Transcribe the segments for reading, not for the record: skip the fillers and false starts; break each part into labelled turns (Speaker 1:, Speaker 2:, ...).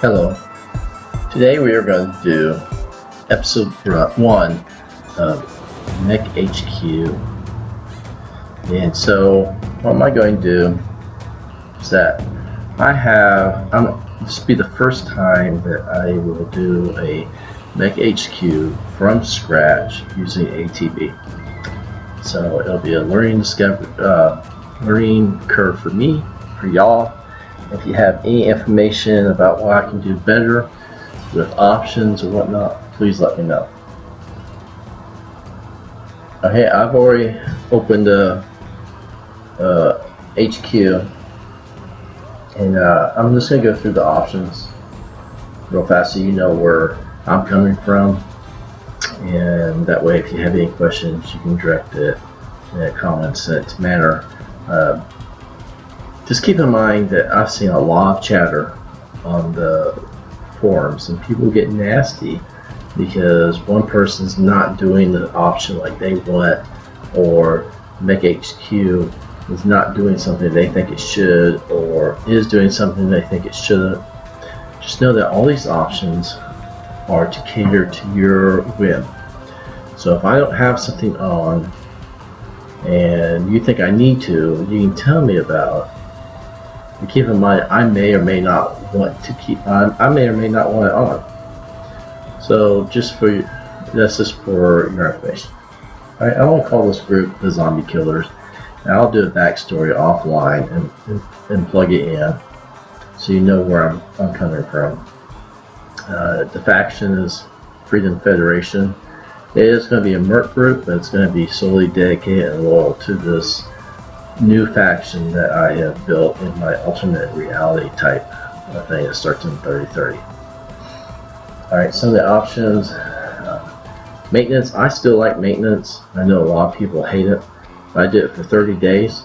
Speaker 1: Hello. Today we are going to do episode 1 of MekHQ. And so what am I going to do is that this will be the first time that I will do a MekHQ from scratch using ATB. So it'll be a learning curve for me, for y'all. If you have any information about what I can do better with options or whatnot, please let me know. Okay, I've already opened the HQ, and I'm just going to go through the options real fast so you know where I'm coming from, and that way if you have any questions you can direct it in a common sense manner. Just keep in mind that I've seen a lot of chatter on the forums and people get nasty because one person's not doing the option like they want, or MekHQ is not doing something they think it should, or is doing something they think it shouldn't. Just know that all these options are to cater to your whim. So if I don't have something on and you think I need to, you can tell me about it. And keep in mind, I may or may not want to keep on. I may or may not want it on. So that's just for your information. Alright, I want to call this group the Zombie Killers. And I'll do a backstory offline and plug it in so you know where I'm coming from. The faction is Freedom Federation. It is going to be a merc group, but it's going to be solely dedicated and loyal to this new faction that I have built in my alternate reality type thing that starts in 3030. Alright, some of the options. Maintenance. I still like maintenance. I know a lot of people hate it. I do it for 30 days.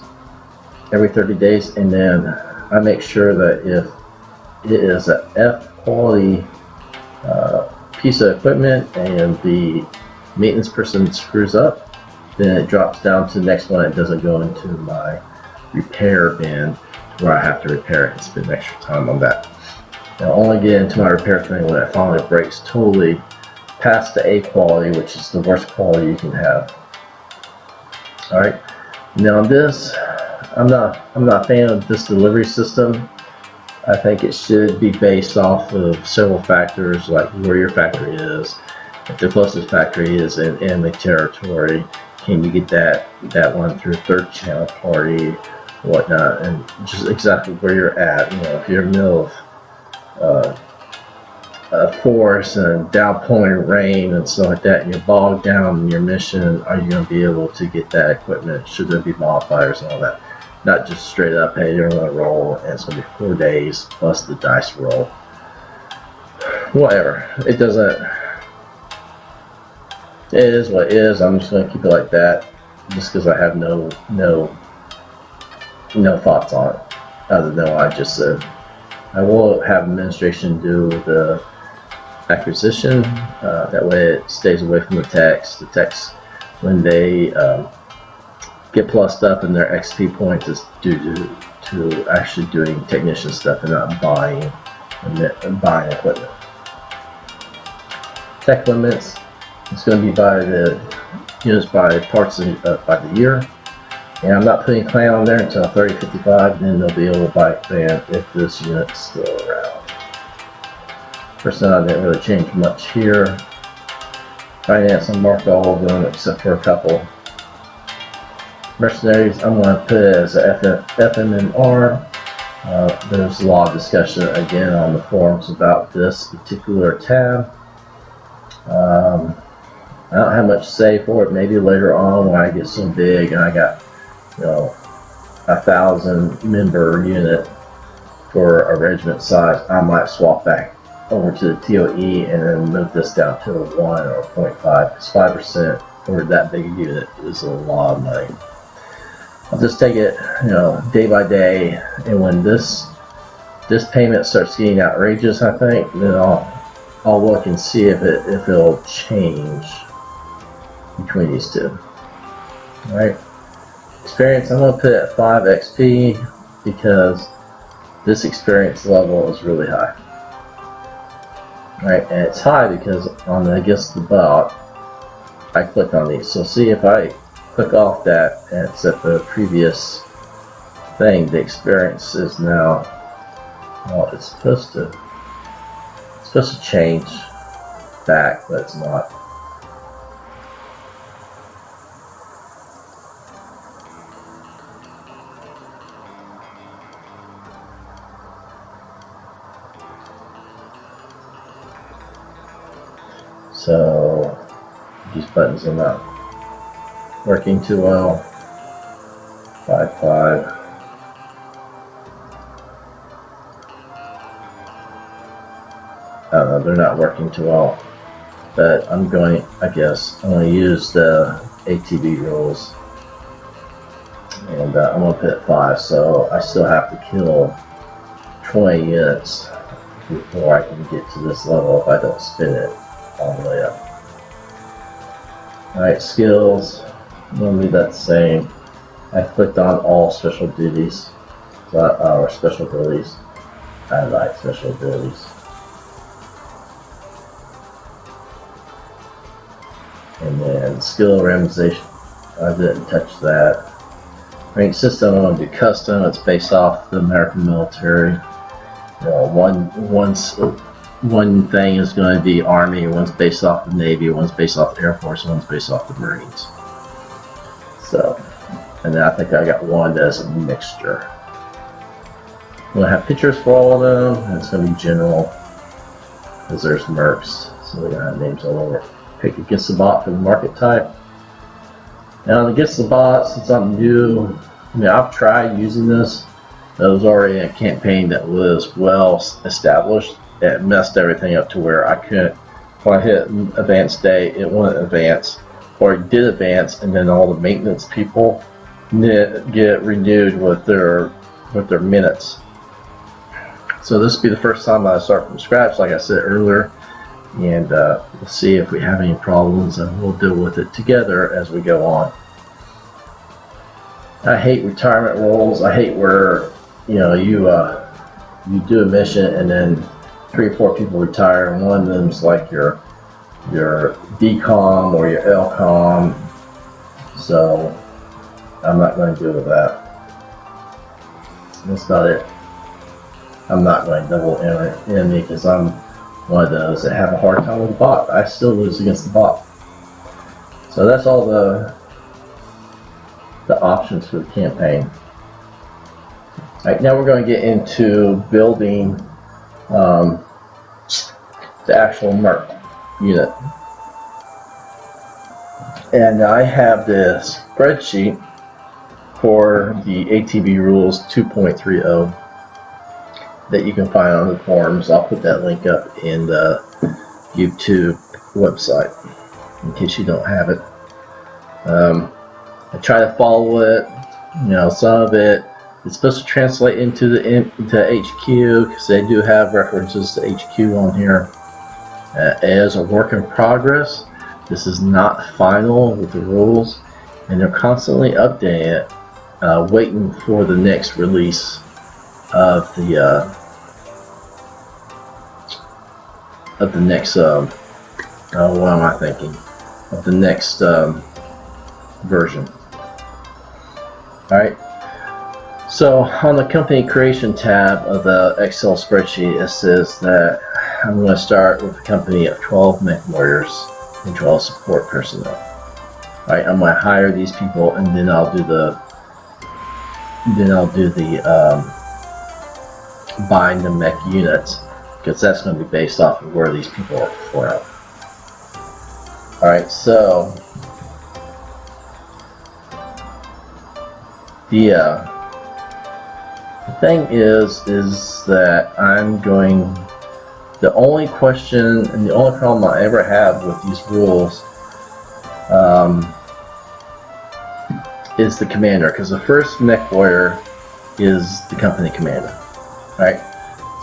Speaker 1: Every 30 days, and then I make sure that if it is an F quality piece of equipment and the maintenance person screws up, then it drops down to the next one. It doesn't go into my repair bin where I have to repair it and spend extra time on that. I'll only get into my repair thing when it finally breaks totally past the A quality, which is the worst quality you can have. Alright, now on this, I'm not a fan of this delivery system. I think it should be based off of several factors, like where your factory is, if the closest factory is in enemy territory. Can you get that one through a third channel party, whatnot, and just exactly where you're at. You know, if you're in the middle of a forest and downpouring rain and stuff like that, and you're bogged down in your mission, are you going to be able to get that equipment? Should there be modifiers and all that? Not just straight up, hey, you're going to roll, and it's going to be 4 days plus the dice roll. Whatever. It doesn't. It is what it is. I'm just going to keep it like that, just because I have no thoughts on it, other than what I just said. I will have administration do the acquisition. That way, it stays away from the text. The text, when they get plussed up in their XP points, is due to actually doing technician stuff and not buying equipment. Tech limits. It's going to be by the units by parts by the year, and I'm not putting clan on there until 3055, and then they'll be able to buy clan if this unit's still around. Personnel didn't really change much here. Finance, I marked all of them except for a couple. Mercenaries, I'm going to put it as a FMNR. There's a lot of discussion again on the forums about this particular tab. I don't have much to say for it. Maybe later on when I get so big and I got, 1,000 member unit for a regiment size, I might swap back over to the TOE and then move this down to a 1 or 0.5. Because 5% for that big a unit is a lot of money. I'll just take it, day by day, and when this payment starts getting outrageous, I think, then I'll look and see if it'll change between these two. Alright. Experience, I'm going to put it at 5 XP because this experience level is really high. Right, and it's high because on the against the bot, I clicked on these. So see if I click off that and it's at the previous thing, the experience is now, well, it's supposed to change back, but it's not. So these buttons are not working too well. 5.5. I don't know, they're not working too well. But I'm going to use the ATB rules. And I'm going to put 5. So I still have to kill 20 units before I can get to this level if I don't spin it all the way up. Alright, skills. I'm going to leave that the same. I clicked on all special duties, or special abilities. I like special abilities. And then skill randomization, I didn't touch that. Rank system, I'm going to do custom. It's based off the American military. You know, one thing is going to be Army, one's based off the Navy, one's based off the Air Force, one's based off the Marines. So, and then I think I got one that's a mixture. I'm going to have pictures for all of them, and it's going to be general, because there's mercs, so they're going to have names all over. Pick against the bot for the market type. Now against the bot, since I'm new, I mean, I've tried using this. It was already a campaign that was well established. It messed everything up to where I couldn't, when I hit advanced day, it wouldn't advance, or it did advance, and then all the maintenance people get renewed with their minutes. So this will be the first time I start from scratch, like I said earlier, and we'll see if we have any problems, and we'll deal with it together as we go on. I hate retirement roles. I hate where you do a mission and then 3 or 4 people retire, and one of them's like your DCOM or your LCOM. So I'm not going to deal with that. That's about it. I'm not going to double enemy because I'm one of those that have a hard time with the bot. I still lose against the bot. So that's all the options for the campaign. Alright, now we're going to get into building the actual merc unit. And I have this spreadsheet for the ATB rules 2.30 that you can find on the forums. I'll put that link up in the YouTube website in case you don't have it. I try to follow it. You know, some of it it's supposed to translate into HQ because they do have references to HQ on here. As a work in progress, this is not final with the rules, and they're constantly updating it, waiting for the next release of the next what am I thinking? Of the next version. Alright, so on the company creation tab of the Excel spreadsheet, it says that I'm going to start with a company of 12 mech warriors and 12 support personnel. Alright, I'm going to hire these people, and then I'll do the buying the mech units, because that's going to be based off of where these people are from. Alright, so the thing is that I'm going, the only question and the only problem I ever have with these rules is the commander, because the first mech warrior is the company commander, right?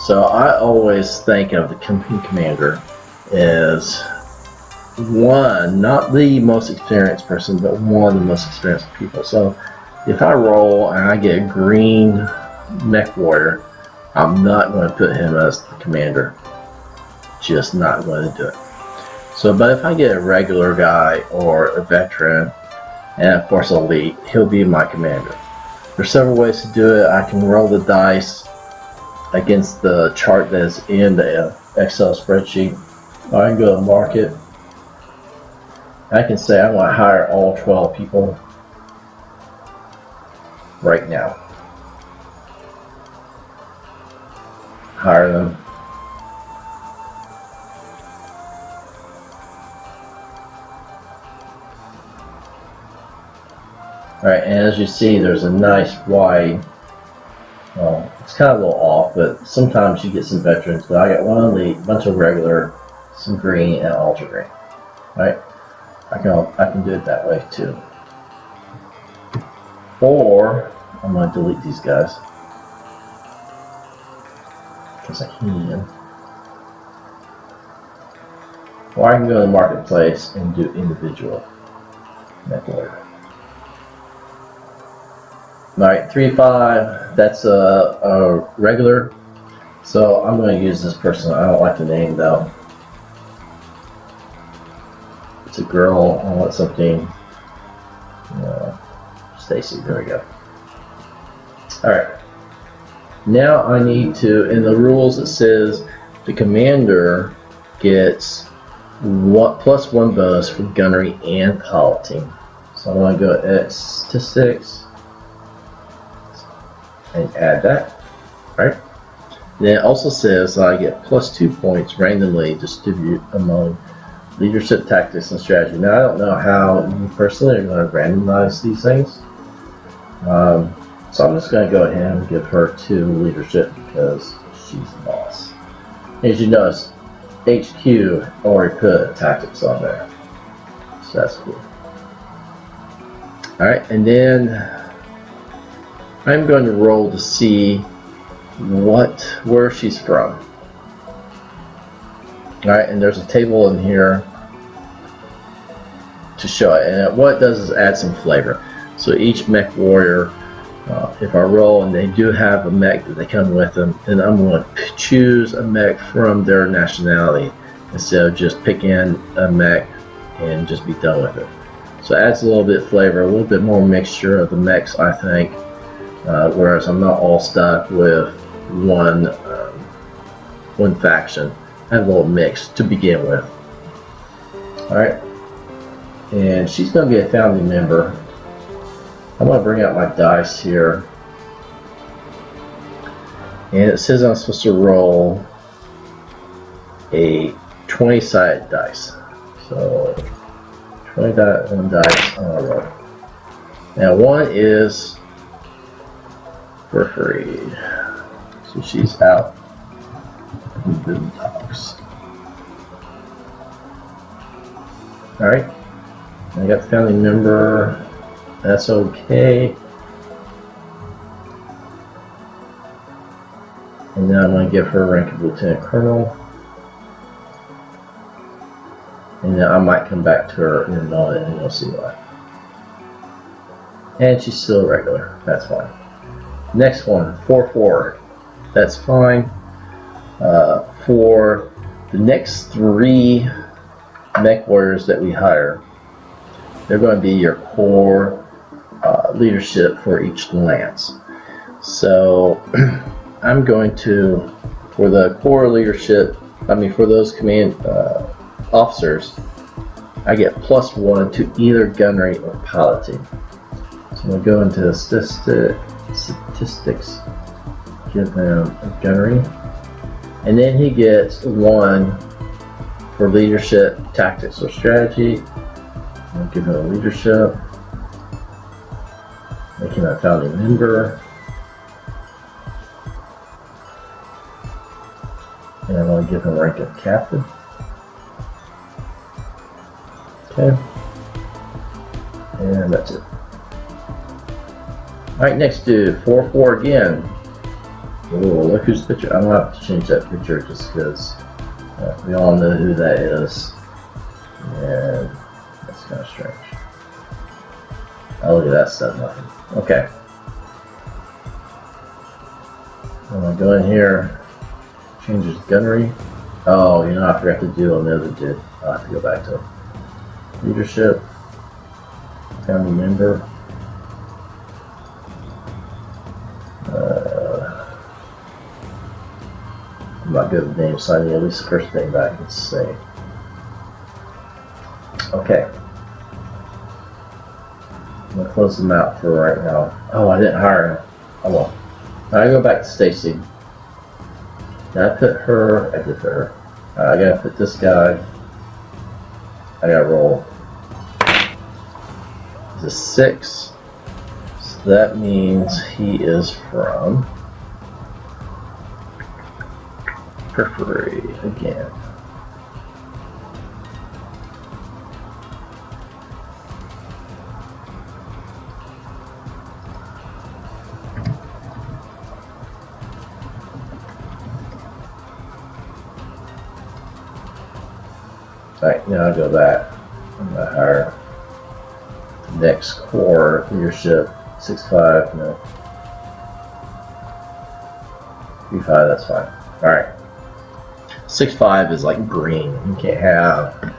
Speaker 1: So I always think of the company commander as one, not the most experienced person, but one of the most experienced people. So if I roll and I get a green mech warrior, I'm not going to put him as the commander, just not going to do it. So, but if I get a regular guy or a veteran, and of course elite, he'll be my commander. There's several ways to do it. I can roll the dice against the chart that's in the Excel spreadsheet. I can go to market. I can say I want to hire all 12 people right now. Hire them. Alright, and as you see, there's a nice wide, well, it's kind of a little off, but sometimes you get some veterans, but I got one elite, a bunch of regular, some green, and ultra green. Right? I can do it that way too. Or I'm going to delete these guys because I can. Or I can go to the marketplace and do individual mech warrior. Alright, 3-5, that's a regular. So I'm going to use this person. I don't like the name though. It's a girl. I want something. Stacy, there we go. Alright. Now I need to, in the rules it says the commander gets +1 bonus for gunnery and piloting. So I'm going to go at statistics and add that. Right? Then it also says that I get +2 points randomly distributed among leadership, tactics, and strategy. Now I don't know how you personally are going to randomize these things. So I'm just going to go ahead and give her 2 leadership because she's the boss. As you notice, HQ already put tactics on there. So that's cool. Alright, and then I'm going to roll to see where she's from. Alright, and there's a table in here to show it. And what it does is add some flavor. So each mech warrior, if I roll and they do have a mech that they come with them, then I'm going to choose a mech from their nationality instead of just picking a mech and just be done with it. So it adds a little bit of flavor, a little bit more mixture of the mechs, I think, whereas I'm not all stuck with one faction. I have a little mix to begin with. Alright, and she's going to be a founding member. I'm going to bring out my dice here, and it says I'm supposed to roll a 20-sided dice. So 20-sided dice on a roll. Now one is for free, so she's out. Dogs. Alright, I got the founding member. That's okay. And now I'm going to give her rank of Lieutenant Colonel. And then I might come back to her in a moment and you'll see why. And she's still regular. That's fine. Next one, 4-4. That's fine. For the next 3 mech warriors that we hire, they're going to be your core leadership for each lance. So I'm going to, for the core leadership, for those command officers, I get +1 to either gunnery or piloting. So I'm going to go into statistics, give him a gunnery, and then he gets 1 for leadership, tactics, or strategy. I'll give him a leadership, make him a founding member, and I'm going to give him rank of captain. Okay, and that's it. Alright, next dude, 4-4 again. Oh, look who's picture. I'm going to have to change that picture just because we all know who that is. And that's kind of strange. Oh, look at that stuff, nothing. Okay. I'm going to go in here, change his gunnery. Oh, you know, I forgot to do on the other did. I'll have to go back to leadership, family member. I'm not good with names, so I need at least the first name back and say. Okay. I'm gonna close them out for right now. Oh, I didn't hire him. Oh well. Now I go back to Stacy. Did I put her? I did put her. I gotta put this guy. I gotta roll. It's a 6. So that means he is from Periphery again. Alright, now I'll go back. I'm gonna hire next core leadership 6'5", no. 3'5", that's fine. Alright. 6'5" is like green. You can't have,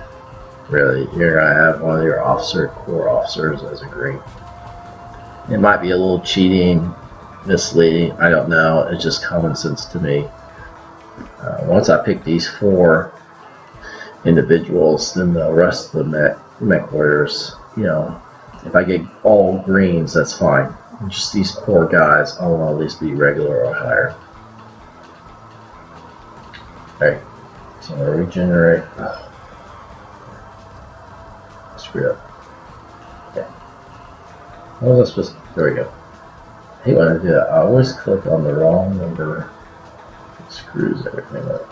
Speaker 1: really, you're gonna have one of your core officers as a green. It might be a little cheating, misleading, I don't know. It's just common sense to me. Once I pick these 4 individuals, then the rest of the mech warriors, you know, if I get all greens, that's fine. Just these 4 guys, I want to at least be regular or higher. Alright, so I'm going to regenerate. Oh. Screw up. Okay. What was I supposed to? There we go. I hate when I do that. I always click on the wrong number. It screws everything up.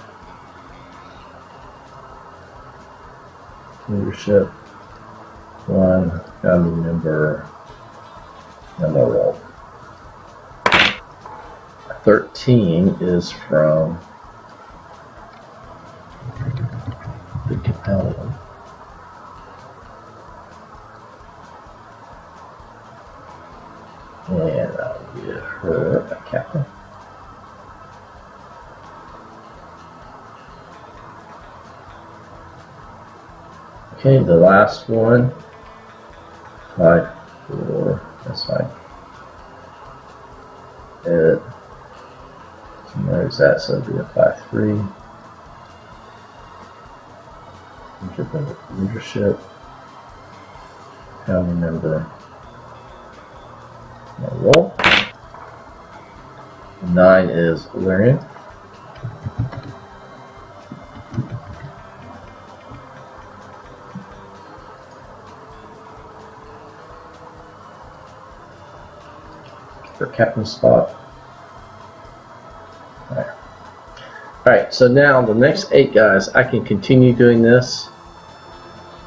Speaker 1: Leadership 1, family member, and I'm gonna roll. 13 is from the Capellan. And I'll give her a captain. Okay, the last one, 5'4", that's fine. There's that, so it'll be a 5'3". Leadership, family member, roll. 9 is Larian. For captain spot. Alright, so now the next 8 guys, I can continue doing this,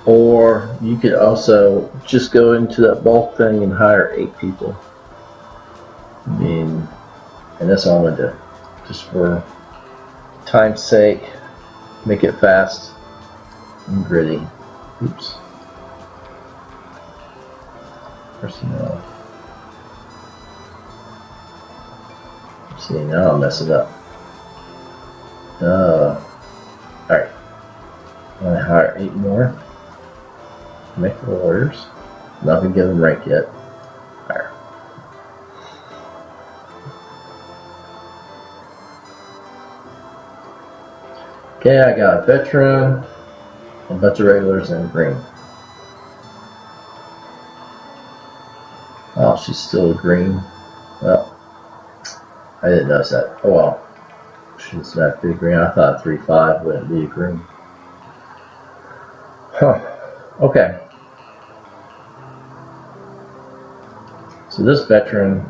Speaker 1: or you could also just go into that bulk thing and hire 8 people. I mean, and that's all I'm going to do. Just for time's sake, make it fast and gritty. Oops. Personnel. See, now I'll mess it up. Alright. I'm going to hire 8 more. Make the warriors. I'm not going to give them rank yet. Hire. Okay, I got a veteran, a bunch of regulars, and green. Oh, she's still green. Well, I didn't notice that. Oh well. She's not big green. I thought 3'5" wouldn't be a green. Huh. Okay. So this veteran,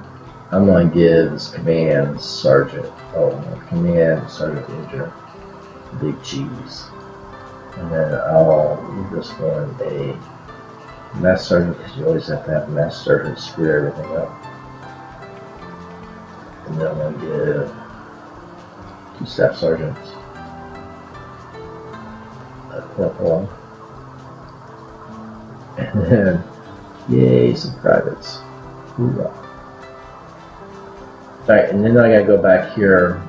Speaker 1: I'm going to give this command sergeant. Oh, no, command sergeant major. Big G's. And then I'll leave this one a master sergeant, because you always have to have a master sergeant to screw everything up. And then I'm going to give 2 staff sergeants, a corporal, and then, yay, some privates. Hoorah. Alright, and then I gotta go back here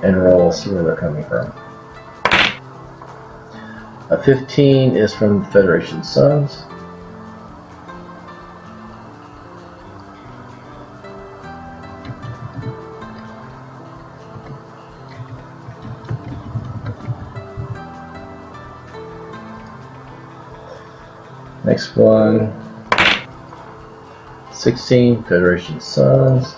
Speaker 1: and roll, see where they're coming from. A 15 is from the Federation Sons. Next one, 16, Federation Sons.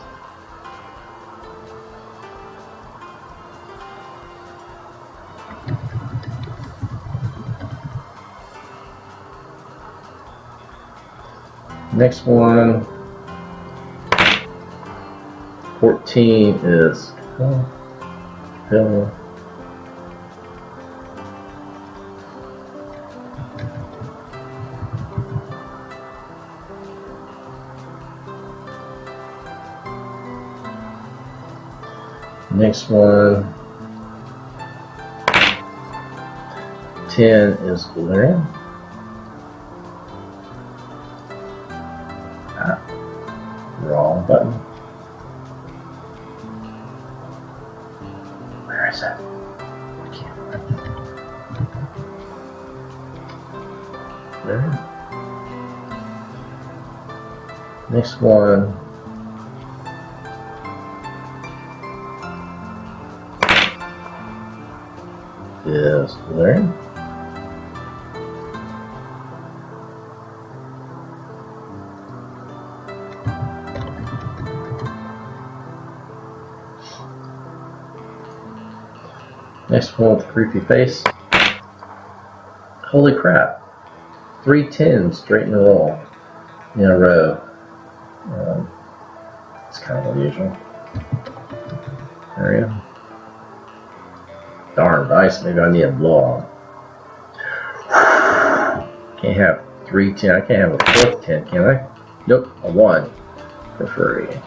Speaker 1: Next one, 14 is Hill. Next one, 10 is Valerian. Wrong button. Where is it? I can't find it. There. Next one. Is Valerian. Next one with a creepy face. Holy crap. 3 10s straight in a row. It's kind of unusual. There you go. Darn dice, maybe I need a blow on. Can't have 3 10. I can't have a 4th 10, can I? Nope, a 1 for free.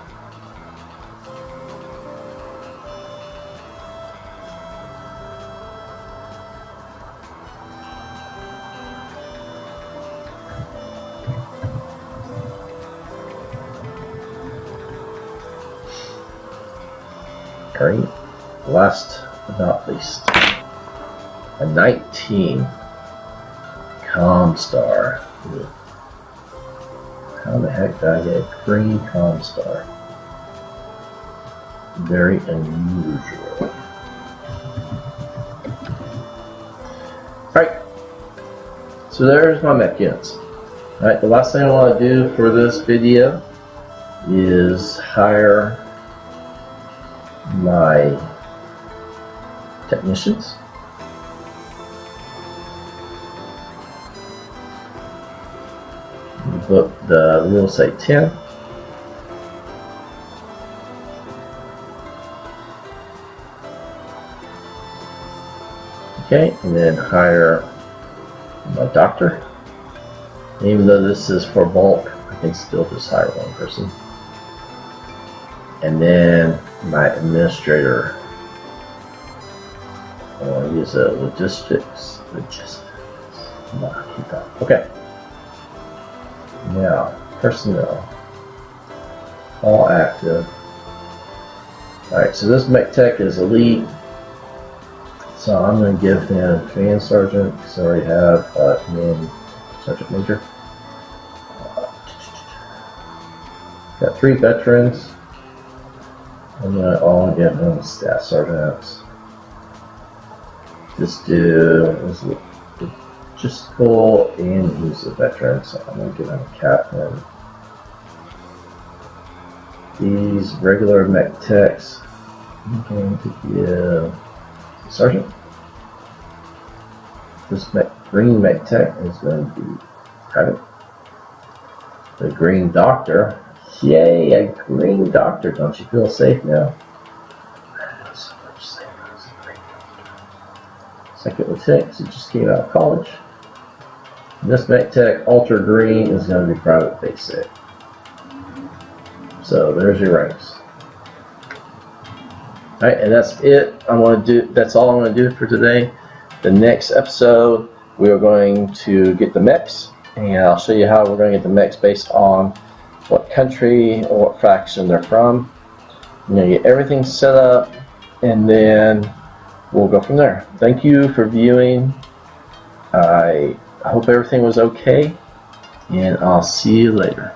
Speaker 1: Alright, last but not least, a 19 Comstar. How the heck did I get a green Comstar? Very unusual. Alright, so there's my mech units. Alright, the last thing I want to do for this video is hire my technicians. Book the real estate 10. Okay, and then hire my doctor. And even though this is for bulk, I can still just hire one person. And then my administrator. I want to use a logistics. No, keep that. Okay. Now, personnel. All active. Alright, so this MekTech is elite. So I'm going to give him command sergeant because I already have command sergeant major. Got 3 veterans. I'm going to all give them staff sergeants. This dude is logistical and he's a veteran, so I'm going to give him a captain. These regular MekTechs, I'm going to give sergeant. This green MekTech is going to be private. The green doctor. Yay, a green doctor. Don't you feel safe now? I feel so much safer as a green doctor. Second lieutenant, he just came out of college. And this MekTech Ultra Green is going to be private basic. So there's your ranks. Alright, and that's it. That's all I'm going to do for today. The next episode, we are going to get the mechs, and I'll show you how we're going to get the mechs based on what country or what faction they're from. You're going to get everything set up, and then we'll go from there. Thank you for viewing, I hope everything was okay, and I'll see you later.